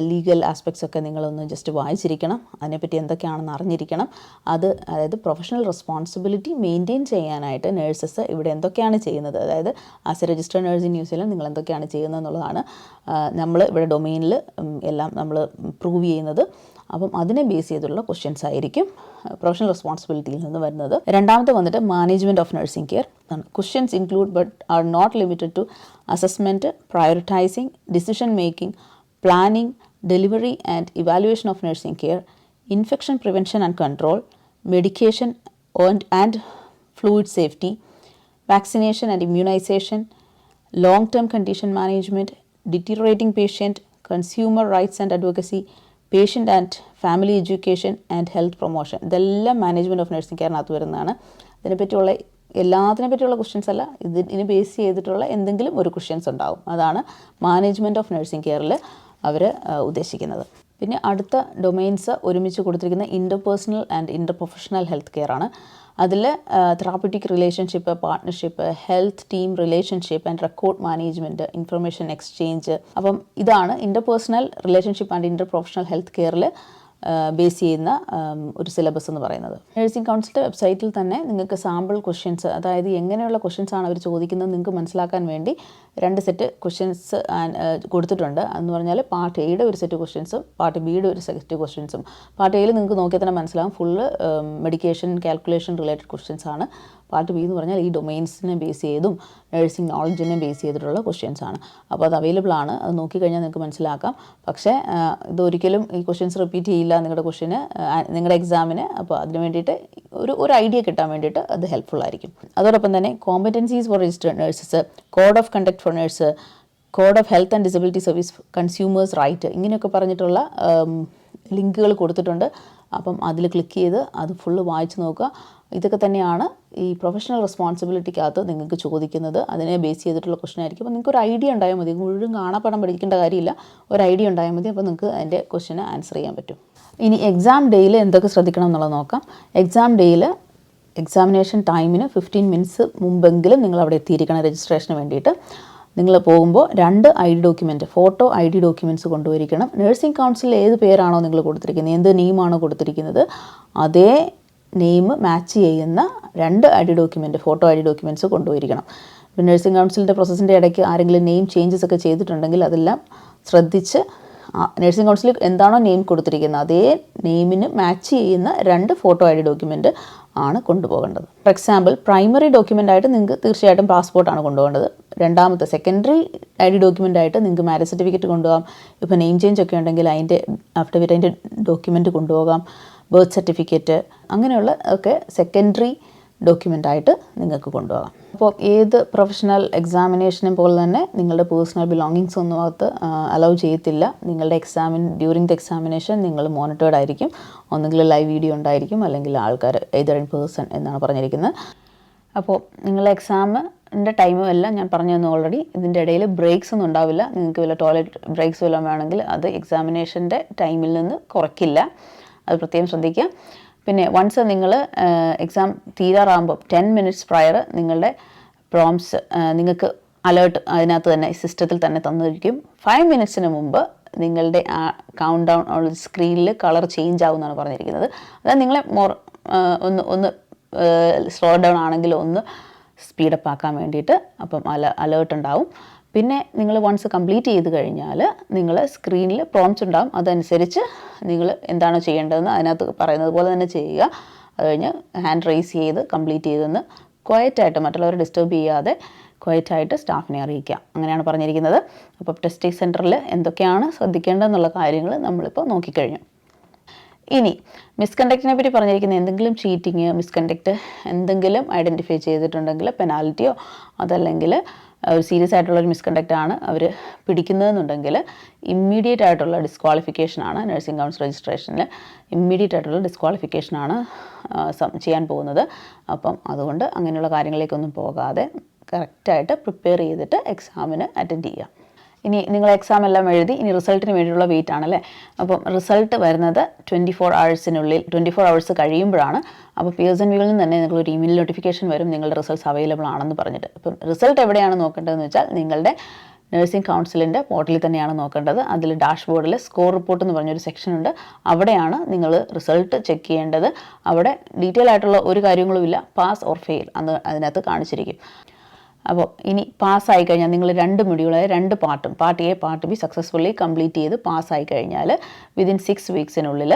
legal aspects ഒക്കെ നിങ്ങളൊന്ന് ജസ്റ്റ് വായിച്ചിരിക്കണം. അതിനെപ്പറ്റി എന്തൊക്കെയാണെന്ന് അറിഞ്ഞിരിക്കണം. അതായത് പ്രൊഫഷണൽ റെസ്പോൺസിബിലിറ്റി മെയിൻറ്റെയിൻ ചെയ്യാനായിട്ട് നഴ്സസ് ഇവിടെ എന്തൊക്കെയാണ് ചെയ്യുന്നത്, അതായത് as a registered nurse in New Zealand നിങ്ങൾ എന്തൊക്കെയാണ് ചെയ്യുന്നത് എന്നുള്ളതാണ് നമ്മൾ ഇവിടെ ഡൊമെയിനിൽ എല്ലാം നമ്മൾ പ്രൂവ് ചെയ്യുന്നത്. അപ്പം അതിനെ ബേസ് ചെയ്തിട്ടുള്ള ക്വസ്റ്റ്യൻസ് ആയിരിക്കും പ്രൊഫഷണൽ റെസ്പോൺസിബിലിറ്റിയിൽ നിന്ന് വരുന്നത്. രണ്ടാമത്തെ വന്നിട്ട് management of nursing care. Questions include but are not limited to assessment, prioritizing, decision making, planning, delivery and evaluation of nursing care, infection prevention and control, medication and fluid safety, vaccination and immunization, long-term condition management, deteriorating patient, consumer rights and advocacy, patient and family education and health promotion. ഇതെല്ലാം management of nursing കെയറിനകത്ത് വരുന്നതാണ്. ഇതിനെപ്പറ്റിയുള്ള എല്ലാത്തിനെ പറ്റിയുള്ള questions അല്ല, ഇതിനെ base ചെയ്തിട്ടുള്ള എന്തെങ്കിലും ഒരു questions ഉണ്ടാവും. അതാണ് മാനേജ്മെൻറ്റ് ഓഫ് നഴ്സിംഗ് കെയറിൽ അവർ ഉദ്ദേശിക്കുന്നത്. പിന്നെ അടുത്ത ഡൊമെയിൻസ് ഒരുമിച്ച് കൊടുത്തിരിക്കുന്ന interpersonal and interprofessional health care ആണ്. അതിൽ therapeutic relationship, partnership, health team relationship and record management, information exchange. അപ്പം ഇതാണ് interpersonal relationship and interprofessional health കെയറിൽ ബേസ് ചെയ്യുന്ന ഒരു സിലബസ് എന്ന് പറയുന്നത്. നഴ്സിംഗ് കൗൺസിലിൻ്റെ വെബ്സൈറ്റിൽ തന്നെ നിങ്ങൾക്ക് സാമ്പിൾ ക്വസ്റ്റ്യൻസ്, അതായത് എങ്ങനെയുള്ള ക്വസ്റ്റ്യൻസ് ആണ് അവർ ചോദിക്കുന്നത് നിങ്ങൾക്ക് മനസ്സിലാക്കാൻ വേണ്ടി 2 സെറ്റ് ക്വസ്റ്റ്യൻസ് കൊടുത്തിട്ടുണ്ട്. എന്ന് പറഞ്ഞാൽ പാർട്ട് എയുടെ ഒരു സെറ്റ് ക്വസ്റ്റ്യൻസും പാർട്ട് ബിയുടെ ഒരു സെറ്റ് ക്വസ്റ്റ്യൻസും. പാർട്ട് എയിൽ നിങ്ങൾക്ക് നോക്കിയാൽ തന്നെ മനസ്സിലാവും full medication calculation related questions ആണ്. പാർട്ട് ബി എന്ന് പറഞ്ഞാൽ ഈ ഡൊമെയിൻസിനെ ബേസ് ചെയ്തും നഴ്സിംഗ് നോളജിനെ ബേസ് ചെയ്തിട്ടുള്ള ക്വസ്റ്റ്യൻസ് ആണ്. അപ്പോൾ അത് അവൈലബിൾ ആണ്, അത് നോക്കിക്കഴിഞ്ഞാൽ നിങ്ങൾക്ക് മനസ്സിലാക്കാം. പക്ഷേ ഇതൊരിക്കലും ഈ ക്വസ്റ്റ്യൻസ് റിപ്പീറ്റ് ചെയ്യില്ല നിങ്ങളുടെ ക്വസ്റ്റ്യന്, നിങ്ങളുടെ എക്സാമിന്. അപ്പോൾ അതിന് വേണ്ടിയിട്ട് ഒരു ഐഡിയ കിട്ടാൻ വേണ്ടിയിട്ട് അത് ഹെൽപ്ഫുൾ ആയിരിക്കും. അതോടൊപ്പം തന്നെ competencies for registered nurses, code of conduct for nurse, code of health and disability service, consumers right, ഇങ്ങനെയൊക്കെ പറഞ്ഞിട്ടുള്ള ലിങ്കുകൾ കൊടുത്തിട്ടുണ്ട്. അപ്പം അതിൽ ക്ലിക്ക് ചെയ്ത് അത് ഫുള്ള് വായിച്ച് നോക്കുക. ഇതൊക്കെ തന്നെയാണ് ഈ പ്രൊഫഷണൽ റെസ്പോൺസിബിലിറ്റിക്കകത്ത് നിങ്ങൾക്ക് ചോദിക്കുന്നത്. അതിനെ ബേസ് ചെയ്തിട്ടുള്ള ക്വസ്റ്റൻ ആയിരിക്കും. അപ്പോൾ നിങ്ങൾക്ക് ഒരു ഐഡിയ ഉണ്ടായാൽ മതി, മുഴുവൻ കാണാപ്പാടം പഠിക്കേണ്ട കാര്യമില്ല, ഒരു ഐഡിയ ഉണ്ടായാൽ മതി. അപ്പോൾ നിങ്ങൾക്ക് അതിൻ്റെ ക്വസ്റ്റന് ആൻസർ ചെയ്യാൻ പറ്റും. ഇനി എക്സാം ഡേയിൽ എന്തൊക്കെ ശ്രദ്ധിക്കണം എന്നുള്ളത് നോക്കാം. എക്സാം ഡേയിൽ എക്സാമിനേഷൻ ടൈമിന് 15 മിനിറ്റ്സ് മുമ്പെങ്കിലും നിങ്ങൾ അവിടെ എത്തിയിരിക്കണം രജിസ്ട്രേഷന് വേണ്ടിയിട്ട്. നിങ്ങൾ പോകുമ്പോൾ 2 ID document, photo ID documents കൊണ്ടുപോയിരിക്കണം. നഴ്സിംഗ് കൗൺസിലിൽ ഏത് പേരാണോ നിങ്ങൾ കൊടുത്തിരിക്കുന്നത്, എന്ത് നെയിമാണോ കൊടുത്തിരിക്കുന്നത്, അതേ നെയിം മാച്ച് ചെയ്യുന്ന 2 ID document, photo ID documents കൊണ്ടുപോയിരിക്കണം. ഇപ്പോൾ നഴ്സിംഗ് കൗൺസിലിൻ്റെ പ്രോസസ്സിൻ്റെ ഇടയ്ക്ക് ആരെങ്കിലും നെയിം ചേഞ്ചസ് ഒക്കെ ചെയ്തിട്ടുണ്ടെങ്കിൽ അതെല്ലാം ശ്രദ്ധിച്ച് നഴ്സിംഗ് കൗൺസിലിൽ എന്താണോ നെയിം കൊടുത്തിരിക്കുന്നത് അതേ നെയിമിന് മാച്ച് ചെയ്യുന്ന 2 ഫോട്ടോ ID ഡോക്യുമെൻറ്റ് ആണ് കൊണ്ടുപോകേണ്ടത്. ഫോർ എക്സാമ്പിൾ പ്രൈമറി ഡോക്യുമെൻ്റ് ആയിട്ട് നിങ്ങൾക്ക് തീർച്ചയായിട്ടും പാസ്പോർട്ടാണ് കൊണ്ടുപോകേണ്ടത്. രണ്ടാമത്തെ സെക്കൻഡറി ID ഡോക്യുമെൻ്റ് ആയിട്ട് നിങ്ങൾക്ക് മാരേജ് സർട്ടിഫിക്കറ്റ് കൊണ്ടുപോകാം. ഇപ്പോൾ നെയിം ചേഞ്ച് ഒക്കെ ഉണ്ടെങ്കിൽ അതിൻ്റെ അഫിഡവിറ്റ്, അതിൻ്റെ ഡോക്യുമെൻറ്റ് കൊണ്ടുപോകാം. ബർത്ത് സർട്ടിഫിക്കറ്റ്, അങ്ങനെയുള്ള ഒക്കെ സെക്കൻഡറി ഡോക്യുമെൻ്റായിട്ട് നിങ്ങൾക്ക് കൊണ്ടുപോകാം. അപ്പോൾ ഏത് പ്രൊഫഷണൽ എക്സാമിനേഷനും പോലെ തന്നെ നിങ്ങളുടെ പേഴ്സണൽ ബിലോങ്ങിങ്സ് ഒന്നും അകത്ത് അലൗ ചെയ്യത്തില്ല. നിങ്ങളുടെ ഡ്യൂറിങ് ദ എക്സാമിനേഷൻ നിങ്ങൾ മോണിറ്റേർഡ് ആയിരിക്കും. ഒന്നുകിൽ ലൈവ് വീഡിയോ ഉണ്ടായിരിക്കും, അല്ലെങ്കിൽ ആൾക്കാർ എയ്തർ ഇൻ പേഴ്സൺ എന്നാണ് പറഞ്ഞിരിക്കുന്നത്. അപ്പോൾ നിങ്ങളുടെ എക്സാമിൻ്റെ ടൈമും എല്ലാം ഞാൻ പറഞ്ഞു തന്നു ഓൾറെഡി. ഇതിൻ്റെ ഇടയിൽ ബ്രേക്സ് ഒന്നും ഉണ്ടാവില്ല. നിങ്ങൾക്ക് വല്ല ടോയ്ലറ്റ് ബ്രേക്സ് വല്ലതും വേണമെങ്കിൽ അത് എക്സാമിനേഷൻ്റെ ടൈമിൽ നിന്ന് കുറയ്ക്കില്ല. അത് പ്രത്യേകം ശ്രദ്ധിക്കുക. പിന്നെ വൺസ് നിങ്ങൾ എക്സാം തീരാറാകുമ്പോൾ 10 minutes പ്രയർ നിങ്ങളുടെ പ്രോംസ് നിങ്ങൾക്ക് അലേർട്ട് അതിനകത്ത് തന്നെ സിസ്റ്റത്തിൽ തന്നെ തന്നിരിക്കും. 5 minutes മുമ്പ് നിങ്ങളുടെ ആ കൗണ്ട് ഡൗൺ ഉള്ള സ്ക്രീനിൽ കളർ ചേഞ്ച് ആവുമെന്നാണ് പറഞ്ഞിരിക്കുന്നത്. അതായത് നിങ്ങളെ ഒന്ന് സ്ലോ ഡൗൺ ആണെങ്കിൽ ഒന്ന് സ്പീഡപ്പ് ആക്കാൻ വേണ്ടിയിട്ട്. അപ്പം അലേർട്ട് ഉണ്ടാവും. പിന്നെ നിങ്ങൾ വൺസ് കംപ്ലീറ്റ് ചെയ്ത് കഴിഞ്ഞാൽ നിങ്ങൾ സ്ക്രീനിൽ പ്രോംപ്റ്റ്സ് ഉണ്ടാകും. അതനുസരിച്ച് നിങ്ങൾ എന്താണോ ചെയ്യേണ്ടതെന്ന് അതിനകത്ത് പറയുന്നത് പോലെ തന്നെ ചെയ്യുക. അത് കഴിഞ്ഞ് ഹാൻഡ് റൈസ് ചെയ്ത് കംപ്ലീറ്റ് ചെയ്തെന്ന് ക്വയറ്റായിട്ട്, മറ്റുള്ളവരെ ഡിസ്റ്റർബ് ചെയ്യാതെ ക്വയറ്റായിട്ട് സ്റ്റാഫിനെ അറിയിക്കുക. അങ്ങനെയാണ് പറഞ്ഞിരിക്കുന്നത്. അപ്പോൾ ടെസ്റ്റിംഗ് സെൻറ്ററിൽ എന്തൊക്കെയാണ് ശ്രദ്ധിക്കേണ്ടതെന്നുള്ള കാര്യങ്ങൾ നമ്മളിപ്പോൾ നോക്കിക്കഴിഞ്ഞു. ഇനി മിസ്കണ്ടക്റ്റിനെ പറ്റി പറഞ്ഞിരിക്കുന്ന എന്തെങ്കിലും ചീറ്റിങ്, മിസ്കണ്ടക്റ്റ് എന്തെങ്കിലും ഐഡൻറ്റിഫൈ ചെയ്തിട്ടുണ്ടെങ്കിൽ പെനാൽറ്റിയോ അതല്ലെങ്കിൽ ഒരു സീരിയസ് ആയിട്ടുള്ളൊരു മിസ്കണ്ടക്റ്റാണ് അവർ പിടിക്കുന്നതെന്നുണ്ടെങ്കിൽ ഇമ്മീഡിയറ്റ് ആയിട്ടുള്ള ഡിസ്ക്വാളിഫിക്കേഷനാണ്. നഴ്സിംഗ് കൗൺസിൽ രജിസ്ട്രേഷനിൽ ഇമ്മീഡിയറ്റ് ആയിട്ടുള്ള ഡിസ്ക്വാളിഫിക്കേഷനാണ് ചെയ്യാൻ പോകുന്നത്. അപ്പം അതുകൊണ്ട് അങ്ങനെയുള്ള കാര്യങ്ങളിലേക്കൊന്നും പോകാതെ കറക്റ്റായിട്ട് പ്രിപ്പയർ ചെയ്തിട്ട് എക്സാമിന് അറ്റൻഡ് ചെയ്യുക. ഇനി നിങ്ങൾ എക്സാം എല്ലാം എഴുതി ഇനി റിസൾട്ടിന് വേണ്ടിയുള്ള വെയിറ്റ് ആണല്ലേ. അപ്പം റിസൾട്ട് വരുന്നത് 24 hours കഴിയുമ്പോഴാണ്. അപ്പോൾ പിയേഴ്സൺ വ്യൂവിൽ നിന്ന് തന്നെ നിങ്ങളൊരു ഇമെയിൽ നോട്ടിഫിക്കേഷൻ വരും, നിങ്ങളുടെ റിസൾട്ട്സ് അവൈലബിൾ ആണെന്ന് പറഞ്ഞിട്ട്. അപ്പം റിസൾട്ട് എവിടെയാണ് നോക്കേണ്ടതെന്ന് വെച്ചാൽ നിങ്ങളുടെ നഴ്സിംഗ് കൗൺസിലിൻ്റെ പോർട്ടലിൽ തന്നെയാണ് നോക്കേണ്ടത്. അതിൽ ഡാഷ്ബോർഡിൽ സ്കോർ റിപ്പോർട്ട് എന്ന് പറഞ്ഞൊരു സെക്ഷൻ ഉണ്ട്. അവിടെയാണ് നിങ്ങൾ റിസൾട്ട് ചെക്ക് ചെയ്യേണ്ടത്. അവിടെ ഡീറ്റെയിൽ ആയിട്ടുള്ള ഒരു കാര്യങ്ങളുമില്ല, പാസ് ഓർ ഫെയിൽ അന്ന് അതിനകത്ത് കാണിച്ചിരിക്കും. അപ്പോൾ ഇനി പാസ്സായി കഴിഞ്ഞാൽ നിങ്ങൾ 2 മൊഡ്യൂളായ 2 പാർട്ടും, part A part B successfully complete ചെയ്ത് പാസ്സായി കഴിഞ്ഞാൽ വിതിൻ 6 weeksനുള്ളിൽ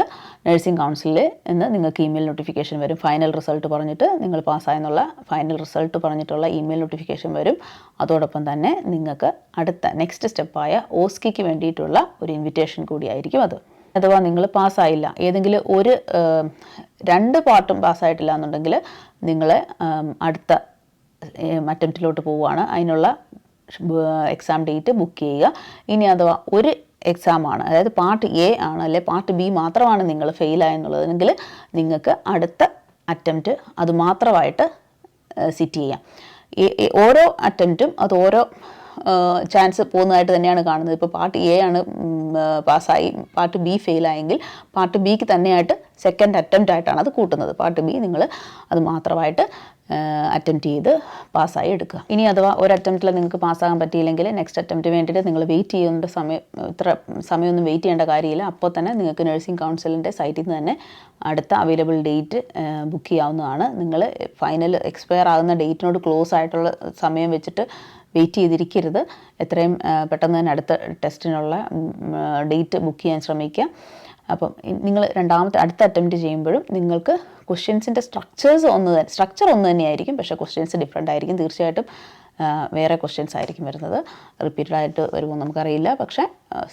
നഴ്സിംഗ് കൗൺസിലിൽ നിന്ന് നിങ്ങൾക്ക് ഇമെയിൽ നോട്ടിഫിക്കേഷൻ വരും. ഫൈനൽ റിസൾട്ട് പറഞ്ഞിട്ട് നിങ്ങൾ പാസ്സായെന്നുള്ള ഫൈനൽ റിസൾട്ട് പറഞ്ഞിട്ടുള്ള ഇമെയിൽ നോട്ടിഫിക്കേഷൻ വരും. അതോടൊപ്പം തന്നെ നിങ്ങൾക്ക് അടുത്ത നെക്സ്റ്റ് സ്റ്റെപ്പായ ഓസ്കിക്ക് വേണ്ടിയിട്ടുള്ള ഒരു ഇൻവിറ്റേഷൻ കൂടിയായിരിക്കും അത്. അഥവാ നിങ്ങൾ പാസ്സായില്ല, ഏതെങ്കിലും 2 പാർട്ടും പാസ്സായിട്ടില്ല എന്നുണ്ടെങ്കിൽ നിങ്ങൾ അടുത്ത അറ്റംപ്റ്റിലോട്ട് പോവുകയാണ്. അതിനുള്ള എക്സാം ഡേറ്റ് ബുക്ക് ചെയ്യുക. ഇനി അഥവാ ഒരു എക്സാമാണ്, അതായത് പാർട്ട് എ ആണ് അല്ലെ പാർട്ട് ബി മാത്രമാണ് നിങ്ങൾ ഫെയിലായെന്നുള്ളതെങ്കിൽ നിങ്ങൾക്ക് അടുത്ത അറ്റംപ്റ്റ് അത് മാത്രമായിട്ട് സിറ്റ് ചെയ്യാം. ഓരോ അറ്റംപ്റ്റും അത് ഓരോ ചാൻസ് പോകുന്നതായിട്ട് തന്നെയാണ് കാണുന്നത്. ഇപ്പോൾ പാർട്ട് എ ആണ് പാസ്സായി, പാർട്ട് ബി ഫെയിലായെങ്കിൽ പാർട്ട് ബിക്ക് തന്നെയായിട്ട് സെക്കൻഡ് അറ്റംപ്റ്റ് ആയിട്ടാണ് അത് കൂട്ടുന്നത്. പാർട്ട് ബി നിങ്ങൾ അത് മാത്രമായിട്ട് അറ്റംപ്റ്റ് ചെയ്ത് പാസ്സായി എടുക്കുക. ഇനി അഥവാ ഒരു അറ്റംപ്റ്റിൽ നിങ്ങൾക്ക് പാസ്സാകാൻ പറ്റിയില്ലെങ്കിൽ നെക്സ്റ്റ് അറ്റംപ്റ്റ് വേണ്ടിയിട്ട് നിങ്ങൾ വെയിറ്റ് ചെയ്യേണ്ട ഇത്ര സമയമൊന്നും വെയിറ്റ് ചെയ്യേണ്ട കാര്യമില്ല. അപ്പോൾ തന്നെ നിങ്ങൾക്ക് നഴ്സിംഗ് കൗൺസിലിൻ്റെ സൈറ്റിൽ നിന്ന് തന്നെ അടുത്ത അവൈലബിൾ ഡേറ്റ് ബുക്ക് ചെയ്യാവുന്നതാണ്. നിങ്ങൾ ഫൈനൽ എക്സ്പയർ ആകുന്ന ഡേറ്റിനോട് ക്ലോസ് ആയിട്ടുള്ള സമയം വെച്ചിട്ട് വെയിറ്റ് ചെയ്തിരിക്കരുത്. എത്രയും പെട്ടെന്ന് തന്നെ അടുത്ത ടെസ്റ്റിനുള്ള ഡേറ്റ് ബുക്ക് ചെയ്യാൻ ശ്രമിക്കുക. അപ്പം നിങ്ങൾ അടുത്ത അറ്റംപ്റ്റ് ചെയ്യുമ്പോഴും നിങ്ങൾക്ക് ക്വസ്റ്റ്യൻസിൻ്റെ സ്ട്രക്ചർ ഒന്ന് തന്നെയായിരിക്കും, പക്ഷേ ക്വസ്റ്റ്യൻസ് ഡിഫറെൻ്റ് ആയിരിക്കും. തീർച്ചയായിട്ടും വേറെ ക്വസ്റ്റ്യൻസ് ആയിരിക്കും വരുന്നത്. റിപ്പീറ്റഡ് ആയിട്ട് വരുമ്പോൾ നമുക്കറിയില്ല, പക്ഷേ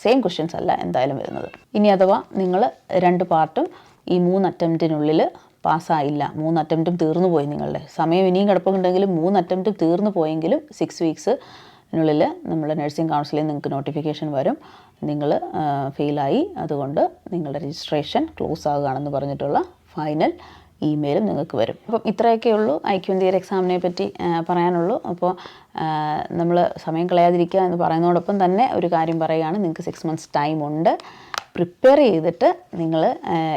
സെയിം ക്വസ്റ്റ്യൻസ് അല്ല എന്തായാലും വരുന്നത്. ഇനി അഥവാ നിങ്ങൾ 2 പാർട്ടും ഈ 3 അറ്റംപ്റ്റിനുള്ളിൽ പാസ്സായില്ല, 3 അറ്റംപ്റ്റും തീർന്നു പോയി, നിങ്ങളുടെ സമയം ഇനിയും കിടപ്പുണ്ടെങ്കിലും 3 അറ്റംപ്റ്റും തീർന്നു പോയെങ്കിലും 6 weeksനുള്ളിൽ നമ്മുടെ നഴ്സിംഗ് കൗൺസിലിൽ നിങ്ങൾക്ക് നോട്ടിഫിക്കേഷൻ വരും, നിങ്ങൾ ഫെയിലായി, അതുകൊണ്ട് നിങ്ങളുടെ രജിസ്ട്രേഷൻ ക്ലോസ് ആകുകയാണെന്ന് പറഞ്ഞിട്ടുള്ള ഫൈനൽ ഇമെയിലും നിങ്ങൾക്ക് വരും. അപ്പം ഇത്രയൊക്കെ ഉള്ളൂ IQNTR എക്സാമിനെ പറ്റി പറയാനുള്ളൂ. അപ്പോൾ നമ്മൾ സമയം കളയാതിരിക്കുക എന്ന് പറയുന്നതോടൊപ്പം തന്നെ ഒരു കാര്യം പറയുകയാണ്, നിങ്ങൾക്ക് 6 months ടൈം ഉണ്ട്. പ്രിപ്പയർ ചെയ്തിട്ട് നിങ്ങൾ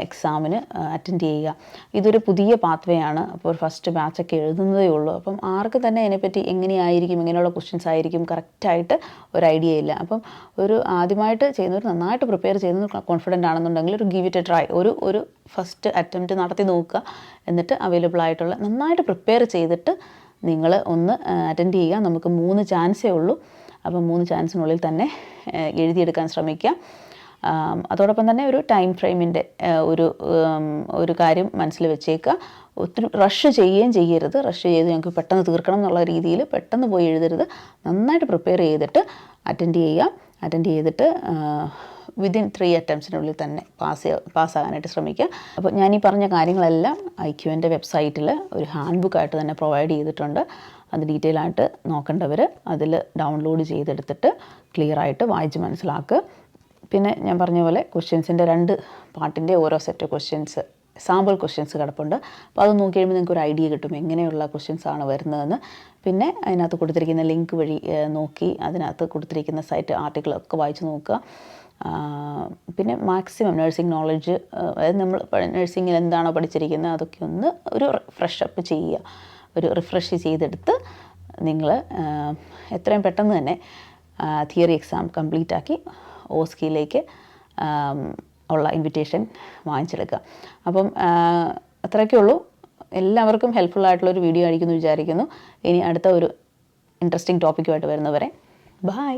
എക്സാമിന് അറ്റൻഡ് ചെയ്യുക. ഇതൊരു പുതിയ പാത്വേ ആണ്. അപ്പോൾ ഒരു ഫസ്റ്റ് ബാച്ചൊക്കെ എഴുതുന്നതേ ഉള്ളൂ. അപ്പം ആർക്ക് തന്നെ അതിനെപ്പറ്റി എങ്ങനെയുള്ള ക്വസ്റ്റ്യൻസ് ആയിരിക്കും കറക്റ്റായിട്ട് ഒരു ഐഡിയ ഇല്ല. അപ്പം ഒരു ആദ്യമായിട്ട് ചെയ്യുന്നവർ നന്നായിട്ട് പ്രിപ്പയർ ചെയ്യുന്നവർ കോൺഫിഡൻ്റ് ആണെന്നുണ്ടെങ്കിൽ ഒരു ഗിവ് ഇറ്റ് എ ട്രൈ, ഒരു ഫസ്റ്റ് അറ്റംപ്റ്റ് നടത്തി നോക്കുക. എന്നിട്ട് അവൈലബിൾ ആയിട്ടുള്ള നന്നായിട്ട് പ്രിപ്പയർ ചെയ്തിട്ട് നിങ്ങൾ ഒന്ന് അറ്റൻഡ് ചെയ്യുക. നമുക്ക് 3 ചാൻസേ ഉള്ളൂ. അപ്പം 3 ചാൻസിനുള്ളിൽ തന്നെ എഴുതിയെടുക്കാൻ ശ്രമിക്കുക. അതോടൊപ്പം തന്നെ ഒരു ടൈം ഫ്രെയിമിൻ്റെ ഒരു കാര്യം മനസ്സിൽ വെച്ചേക്കുക. ഒത്തിരി റഷ് ചെയ്യുകയും ചെയ്യരുത്. റഷ് ചെയ്ത് ഞങ്ങൾക്ക് പെട്ടെന്ന് തീർക്കണം എന്നുള്ള രീതിയിൽ പെട്ടെന്ന് പോയി എഴുതരുത്. നന്നായിട്ട് പ്രിപ്പയർ ചെയ്തിട്ട് അറ്റൻഡ് ചെയ്യുക. അറ്റൻഡ് ചെയ്തിട്ട് വിതിൻ 3 അറ്റംപ്റ്റ്സിനുള്ളിൽ തന്നെ പാസ്സാകാനായിട്ട് ശ്രമിക്കുക. അപ്പോൾ ഞാൻ ഈ പറഞ്ഞ കാര്യങ്ങളെല്ലാം IQൻ്റെ വെബ്സൈറ്റിൽ ഒരു ഹാൻഡ് ബുക്കായിട്ട് തന്നെ പ്രൊവൈഡ് ചെയ്തിട്ടുണ്ട്. അത് ഡീറ്റെയിൽ ആയിട്ട് നോക്കേണ്ടവർ അതിൽ ഡൗൺലോഡ് ചെയ്തെടുത്തിട്ട് ക്ലിയറായിട്ട് വായിച്ച് മനസ്സിലാക്കുക. പിന്നെ ഞാൻ പറഞ്ഞ പോലെ ക്വസ്റ്റ്യൻസിൻ്റെ 2 പാർട്ടിൻ്റെ ഓരോ സെറ്റ് ക്വസ്റ്റ്യൻസ് സാമ്പിൾ ക്വസ്റ്റ്യൻസ് കിടപ്പുണ്ട്. അപ്പോൾ അത് നോക്കി കഴിയുമ്പോൾ നിങ്ങൾക്ക് ഒരു ഐഡിയ കിട്ടും എങ്ങനെയുള്ള ക്വസ്റ്റ്യൻസ് ആണ് വരുന്നതെന്ന്. പിന്നെ അതിനകത്ത് കൊടുത്തിരിക്കുന്ന ലിങ്ക് വഴി നോക്കി അതിനകത്ത് കൊടുത്തിരിക്കുന്ന സൈറ്റ് ആർട്ടിക്കിളൊക്കെ വായിച്ച് നോക്കുക. പിന്നെ മാക്സിമം നഴ്സിംഗ് നോളജ്, അതായത് നമ്മൾ നഴ്സിംഗിൽ എന്താണോ പഠിച്ചിരിക്കുന്നത് അതൊക്കെ ഒന്ന് ഒരു ഫ്രഷപ്പ് ചെയ്യുക. ഒരു റിഫ്രഷ് ചെയ്തെടുത്ത് നിങ്ങൾ എത്രയും പെട്ടെന്ന് തന്നെ തിയറി എക്സാം കംപ്ലീറ്റ് ആക്കി OSCEയിലേക്ക് ഉള്ള ഇൻവിറ്റേഷൻ വാങ്ങിച്ചെടുക്കുക. അപ്പം അത്രയൊക്കെ ഉള്ളൂ. എല്ലാവർക്കും ഹെൽപ്ഫുൾ ആയിട്ടുള്ളൊരു വീഡിയോ ആയിരിക്കുമെന്ന് വിചാരിക്കുന്നു. ഇനി അടുത്ത ഒരു ഇൻട്രസ്റ്റിംഗ് ടോപ്പിക്കുമായിട്ട് വരുന്നവരെ ബൈ.